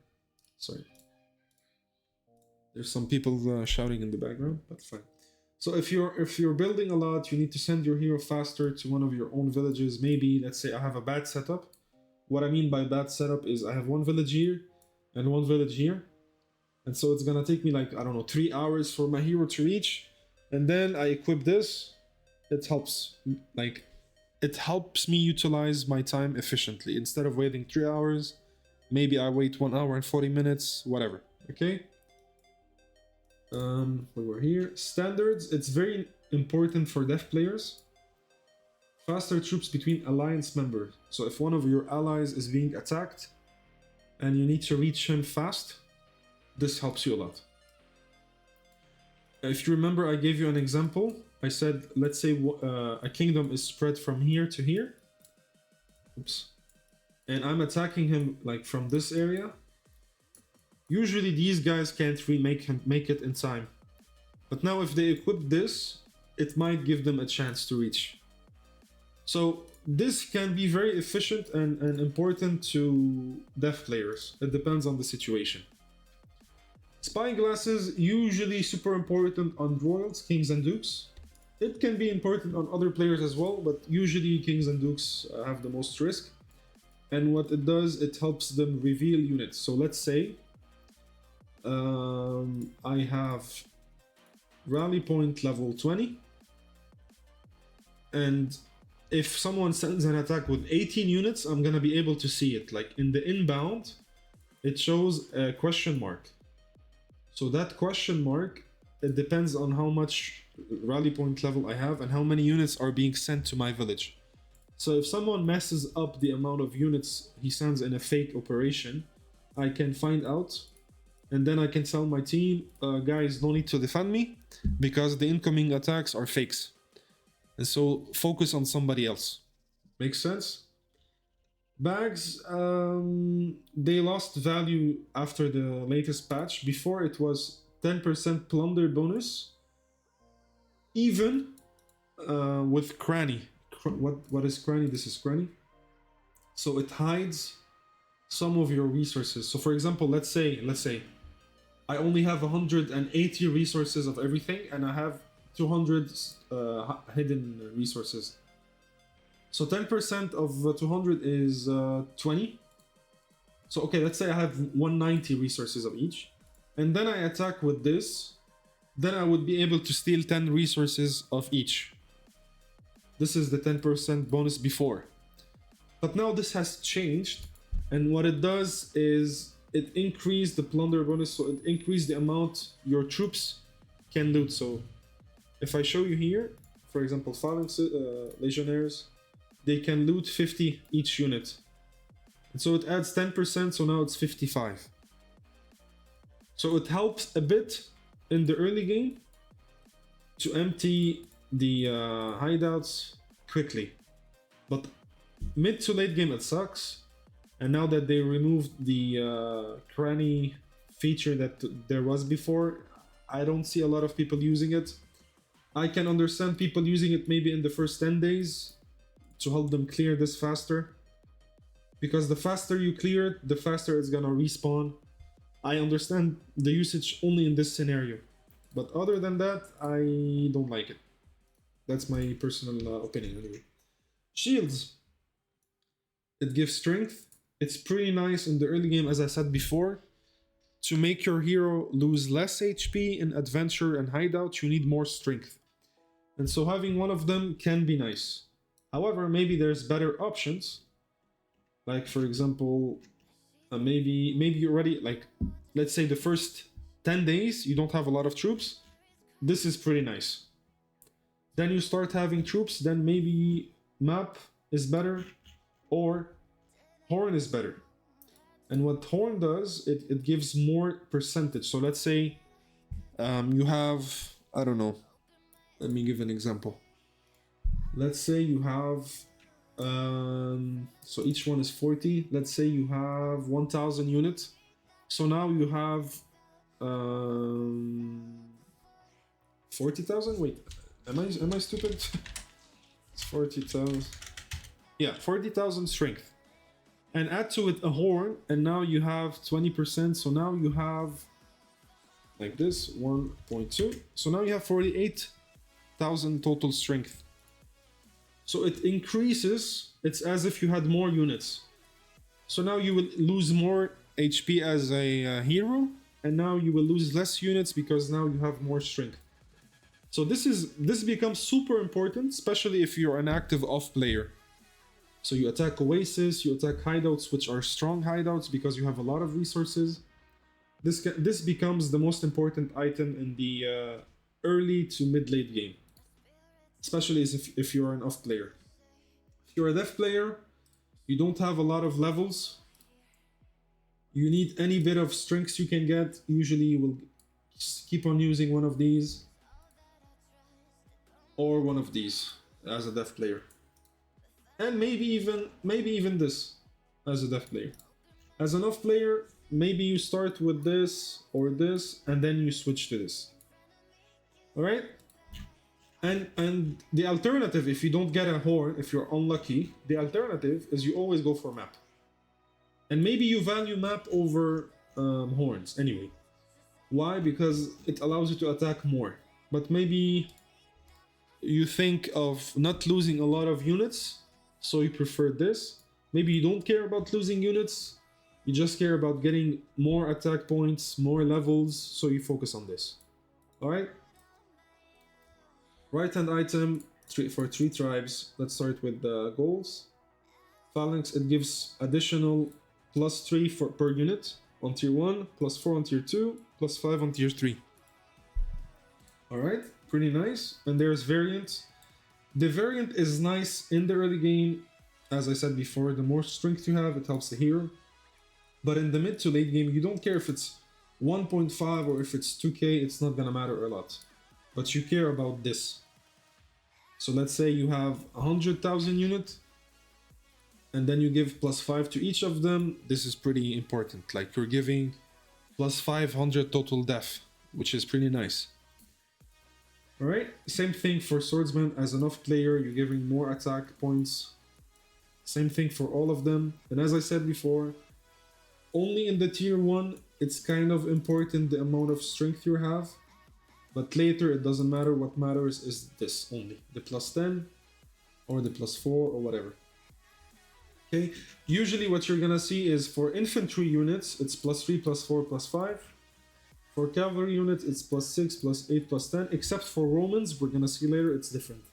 Sorry. There's some people shouting in the background, but fine. So if you're building a lot, you need to send your hero faster to one of your own villages. Maybe, let's say I have a bad setup. What I mean by bad setup is I have one village here and one village here. And so it's gonna take me like, I don't know, 3 hours for my hero to reach. And then I equip this. It helps me utilize my time efficiently. Instead of waiting 3 hours, maybe I wait 1 hour and 40 minutes, whatever. Okay? We were here. Standards, it's very important for dev players. Faster troops between alliance members. So if one of your allies is being attacked and you need to reach him fast, this helps you a lot. If you remember, I gave you an example. I said, let's say a kingdom is spread from here to here. Oops. And I'm attacking him like from this area. Usually these guys can't make it in time. But now if they equip this, it might give them a chance to reach. So this can be very efficient and important to dev players. It depends on the situation. Spy glasses, usually super important on royals, kings and dukes. It can be important on other players as well, but usually kings and dukes have the most risk. And what it does, it helps them reveal units. So let's say I have rally point level 20. And if someone sends an attack with 18 units, I'm gonna be able to see it. Like in the inbound, it shows a question mark. So that question mark, it depends on how much rally point level I have and how many units are being sent to my village. So if someone messes up the amount of units he sends in a fake operation, I can find out, and then I can tell my team, guys, no need to defend me because the incoming attacks are fakes. And so focus on somebody else. Makes sense? Bags, they lost value after the latest patch. Before it was 10% plunder bonus, even with cranny. What is cranny? This is cranny. So it hides some of your resources. So for example, let's say I only have 180 resources of everything, and I have 200 hidden resources. So 10% of 200 is 20. So okay, let's say I have 190 resources of each. And then I attack with this. Then I would be able to steal 10 resources of each. This is the 10% bonus before. But now this has changed. And what it does is it increased the plunder bonus. So it increased the amount your troops can loot. So if I show you here, for example, Phalanx Legionnaires, they can loot 50 each unit. And so it adds 10%, so now it's 55. So it helps a bit in the early game to empty the hideouts quickly. But mid to late game it sucks. And now that they removed the cranny feature that there was before, I don't see a lot of people using it. I can understand people using it maybe in the first 10 days to help them clear this faster, because the faster you clear it, the faster it's gonna respawn. I understand the usage only in this scenario, but other than that, I don't like it. That's my personal opinion anyway. Shields, it gives strength. It's pretty nice in the early game, as I said before. To make your hero lose less HP in adventure and hideout, you need more strength, and so having one of them can be nice. However, maybe there's better options. Like for example, maybe you already, like, let's say the first 10 days you don't have a lot of troops. This is pretty nice. Then you start having troops, then maybe map is better or horn is better. And what horn does, it gives more percentage. So let's say you have, I don't know, let me give an example. Let's say you have, so each one is 40. Let's say you have 1,000 units. So now you have 40,000. Wait, am I stupid? It's 40,000. Yeah, 40,000 strength. And add to it a horn, and now you have 20%. So now you have like this 1.2. So now you have 48,000 total strength. So it increases. It's as if you had more units. So now you will lose more HP as a hero, and now you will lose less units because now you have more strength. So this becomes super important, especially if you're an active off player. So you attack oasis, you attack hideouts, which are strong hideouts because you have a lot of resources. This becomes the most important item in the early to mid-late game, especially if you're an off player. If you're a dev player, you don't have a lot of levels. You need any bit of strengths you can get. Usually you will just keep on using one of these or one of these as a dev player. And maybe even this as a dev player. As an off player, maybe you start with this or this and then you switch to this. All right? And the alternative, if you don't get a horn, if you're unlucky, the alternative is you always go for map. And maybe you value map over horns anyway. Why? Because it allows you to attack more. But maybe you think of not losing a lot of units, so you prefer this. Maybe you don't care about losing units, you just care about getting more attack points, more levels, so you focus on this. Alright? Right hand item for 3 tribes. Let's start with the goals. Phalanx, it gives additional +3 per unit on tier 1, +4 on tier 2, +5 on tier 3. Alright, pretty nice. And there's variant. The variant is nice in the early game. As I said before, the more strength you have, it helps the hero. But in the mid to late game, you don't care if it's 1.5 or if it's 2k, it's not gonna matter a lot. But you care about this. So let's say you have 100,000 units, and then you give +5 to each of them. This is pretty important. Like you're giving +500 total def, which is pretty nice. Alright, same thing for swordsman. As an off player, you're giving more attack points. Same thing for all of them. And as I said before, only in the tier 1, it's kind of important the amount of strength you have. But later, it doesn't matter. What matters is this only. The +10 or the +4 or whatever. Okay, usually what you're gonna see is for infantry units, it's +3, +4, +5. For cavalry units, it's +6, +8, +10. Except for Romans, we're gonna see later, it's different.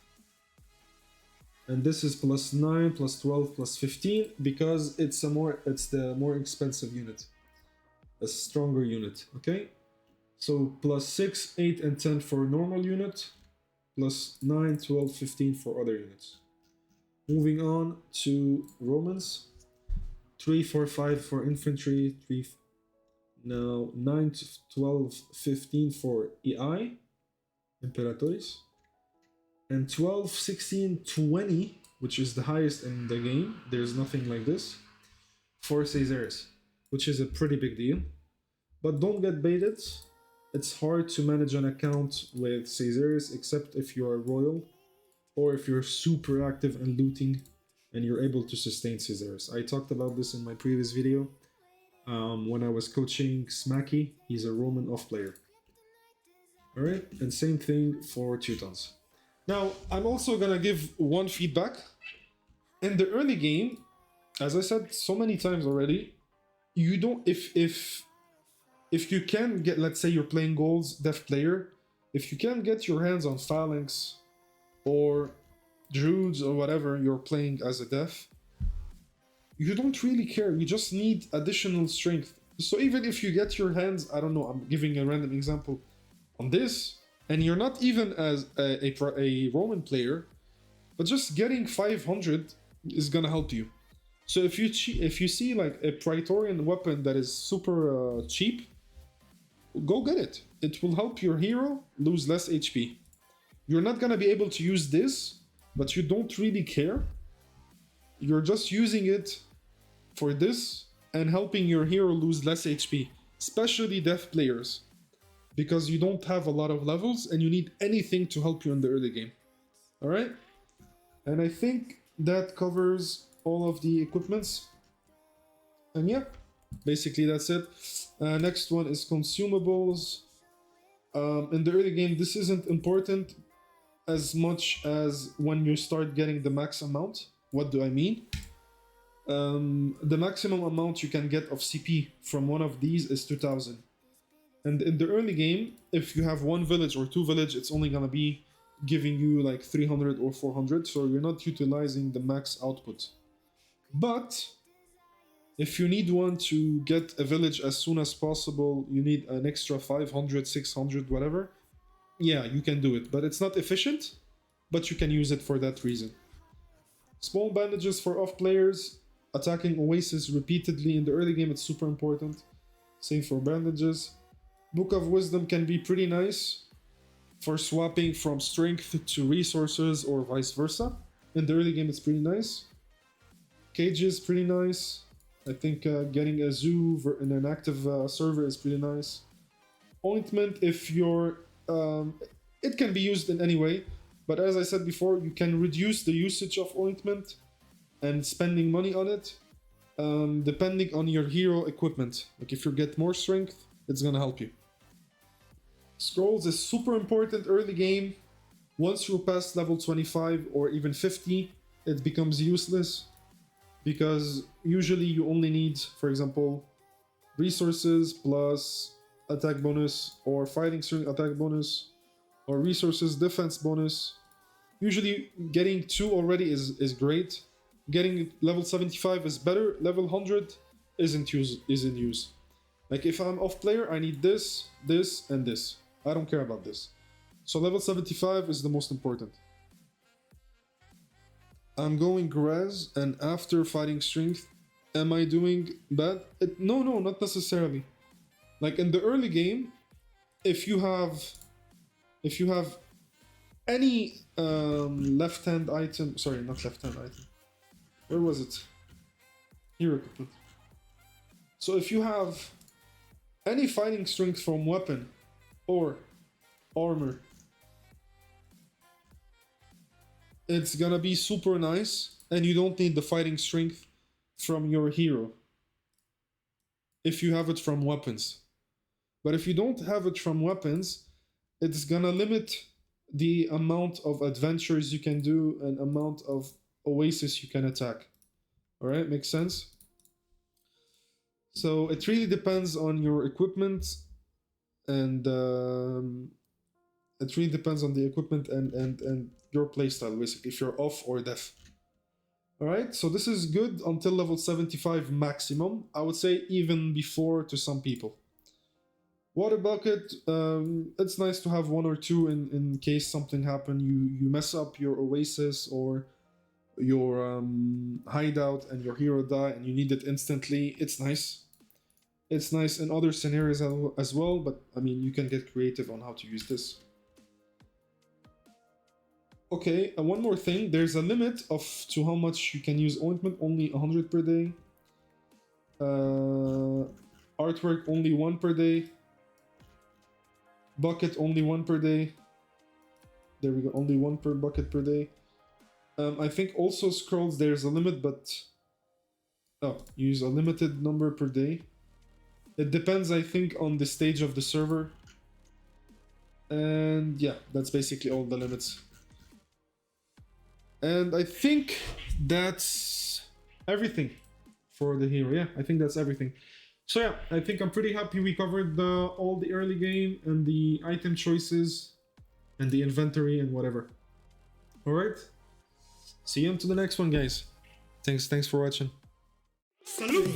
And this is +9, +12, +15 because it's the more expensive unit, a stronger unit. Okay, so +6, 8, and 10 for normal unit, +9, 12, 15 for other units. Moving on to Romans, 3, 4, 5 for infantry, 9, 12, 15 for EI, Imperatores, and 12, 16, 20, which is the highest in the game, there's nothing like this, for Caesaris, which is a pretty big deal. But don't get baited, it's hard to manage an account with Caesaris except if you are royal, or if you're super active and looting and you're able to sustain Caesaris. I talked about this in my previous video when I was coaching Smacky. He's a Roman off player. Alright, and same thing for Teutons. Now, I'm also gonna give one feedback. In the early game, as I said so many times already, you don't, if you can get, let's say you're playing goals, dev player, if you can get your hands on Phalanx, or Druids or whatever you're playing as a dev, you don't really care. You just need additional strength. So even if you get your hands, I don't know, I'm giving a random example on this, and you're not even as a Roman player, but just getting 500 is gonna help you. So if you see like a Praetorian weapon that is super cheap, go get it. It will help your hero lose less HP. You're not gonna be able to use this, but you don't really care. You're just using it for this and helping your hero lose less HP, especially death players, because you don't have a lot of levels and you need anything to help you in the early game. All right? And I think that covers all of the equipments. And yeah, basically that's it. Next one is consumables. In the early game, this isn't important as much as when you start getting the max amount. What do I mean? The maximum amount you can get of CP from one of these is 2000. And in the early game, if you have one village or two village, it's only gonna be giving you like 300 or 400, so you're not utilizing the max output. But if you need one to get a village as soon as possible, you need an extra 500, 600, whatever. Yeah, you can do it, but it's not efficient, but you can use it for that reason. Small bandages for off players. Attacking Oasis repeatedly in the early game, it's super important. Same for bandages. Book of Wisdom can be pretty nice for swapping from strength to resources or vice versa. In the early game, it's pretty nice. Cages, pretty nice. I think getting a zoo in an active server is pretty nice. Ointment, if you're... it can be used in any way, but as I said before, you can reduce the usage of ointment and spending money on it, depending on your hero equipment. Like if you get more strength, it's gonna help you. Scrolls is super important early game. Once you pass level 25 or even 50, it becomes useless, because usually you only need, for example, resources plus attack bonus, or fighting strength attack bonus, or resources defense bonus. Usually getting 2 already is great. Getting level 75 is better. Level 100 is in use. Like if I'm off player, I need this, this, and this. I don't care about this. So level 75 is the most important. I'm going Graz, and after fighting strength, am I doing bad? No, not necessarily. Like in the early game, if you have any left-hand item, sorry, not left-hand item. Where was it? Hero equipment. So if you have any fighting strength from weapon or armor, it's gonna be super nice, and you don't need the fighting strength from your hero if you have it from weapons. But if you don't have it from weapons, it's gonna limit the amount of adventures you can do and amount of oasis you can attack. All right, makes sense? So it really depends on your equipment, and it really depends on the equipment and your playstyle, basically, if you're off or def. All right, so this is good until level 75 maximum. I would say even before to some people. Water bucket, it's nice to have 1 or 2 in case something happen. You mess up your oasis or your hideout and your hero die and you need it instantly. It's nice. It's nice in other scenarios as well, but I mean, you can get creative on how to use this. Okay, one more thing. There's a limit to how much you can use ointment. Only 100 per day. Artwork only 1 per day. Bucket only 1 per day. There we go, only 1 per bucket per day. I think also scrolls there's a limit, but use a limited number per day. It depends, I think, on the stage of the server. And yeah, that's basically all the limits. And I think that's everything for the hero. Yeah, I think that's everything. So yeah, I think I'm pretty happy we covered all the early game and the item choices and the inventory and whatever. All right. See you until the next one, guys. Thanks for watching. Salut.